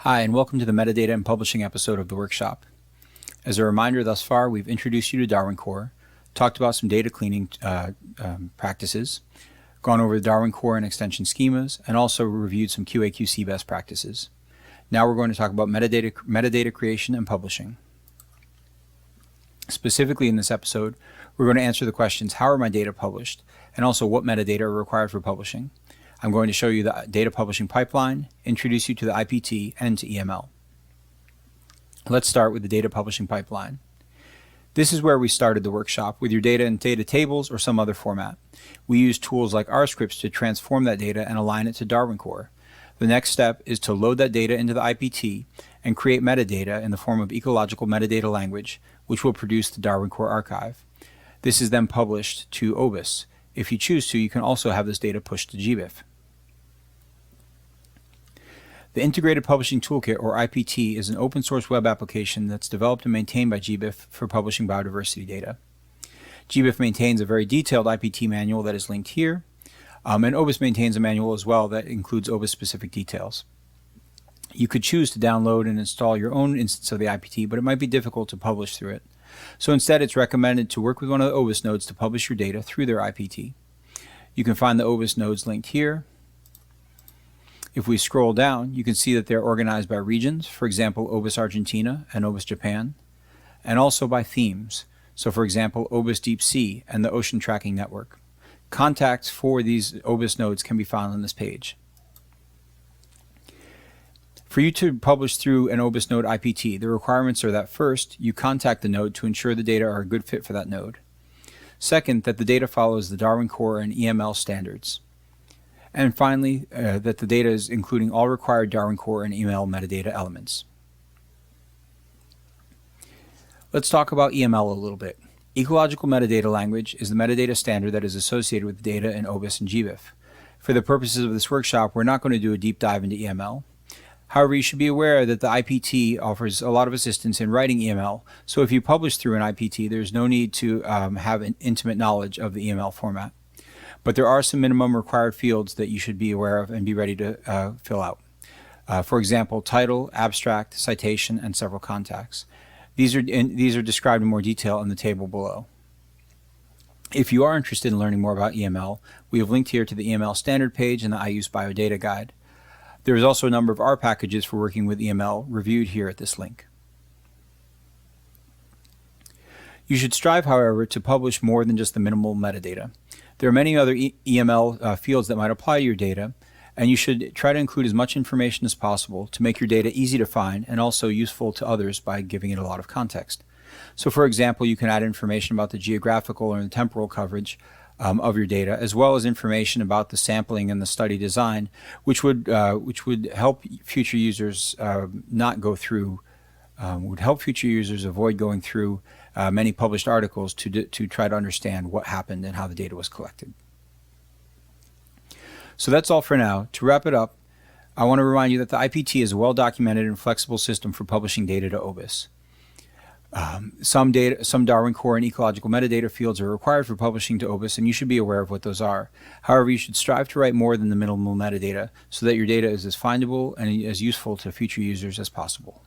Hi, and welcome to the Metadata and Publishing episode of the workshop. As a reminder, thus far, we've introduced you to Darwin Core, talked about some data cleaning practices, gone over the Darwin Core and extension schemas, and also reviewed some QA/QC best practices. Now we're going to talk about metadata creation and publishing. Specifically in this episode, we're going to answer the questions, how are my data published, and also what metadata are required for publishing. I'm going to show you the data publishing pipeline, introduce you to the IPT, and to EML. Let's start with the data publishing pipeline. This is where we started the workshop, with your data in data tables or some other format. We use tools like RScripts to transform that data and align it to Darwin Core. The next step is to load that data into the IPT and create metadata in the form of ecological metadata language, which will produce the Darwin Core archive. This is then published to OBIS. If you choose to, you can also have this data pushed to GBIF. The Integrated Publishing Toolkit, or IPT, is an open source web application that's developed and maintained by GBIF for publishing biodiversity data. GBIF maintains a very detailed IPT manual that is linked here, and OBIS maintains a manual as well that includes OBIS-specific details. You could choose to download and install your own instance of the IPT, but it might be difficult to publish through it. So instead, it's recommended to work with one of the OBIS nodes to publish your data through their IPT. You can find the OBIS nodes linked here. If we scroll down, you can see that they're organized by regions, for example, OBIS Argentina and OBIS Japan, and also by themes. So for example, OBIS Deep Sea and the Ocean Tracking Network. Contacts for these OBIS nodes can be found on this page. For you to publish through an OBIS node IPT, the requirements are that first, you contact the node to ensure the data are a good fit for that node. Second, that the data follows the Darwin Core and EML standards. And finally, that the data is including all required Darwin Core and EML metadata elements. Let's talk about EML a little bit. Ecological metadata language is the metadata standard that is associated with data in OBIS and GBIF. For the purposes of this workshop, we're not going to do a deep dive into EML. However, you should be aware that the IPT offers a lot of assistance in writing EML, so if you publish through an IPT, there's no need to have an intimate knowledge of the EML format. But there are some minimum required fields that you should be aware of and be ready to fill out. For example, title, abstract, citation, and several contacts. These are described in more detail in the table below. If you are interested in learning more about EML, we have linked here to the EML standard page and the IUSE Biodata Guide. There is also a number of R packages for working with EML reviewed here at this link. You should strive, however, to publish more than just the minimal metadata. There are many other EML fields that might apply to your data, and you should try to include as much information as possible to make your data easy to find and also useful to others by giving it a lot of context. So for example, you can add information about the geographical or the temporal coverage of your data, as well as information about the sampling and the study design, which would help future users avoid going through many published articles to try to understand what happened and how the data was collected. So that's all for now. To wrap it up, I want to remind you that the IPT is a well-documented and flexible system for publishing data to OBIS. Some Darwin Core and ecological metadata fields are required for publishing to OBIS, and you should be aware of what those are. However, you should strive to write more than the minimal metadata so that your data is as findable and as useful to future users as possible.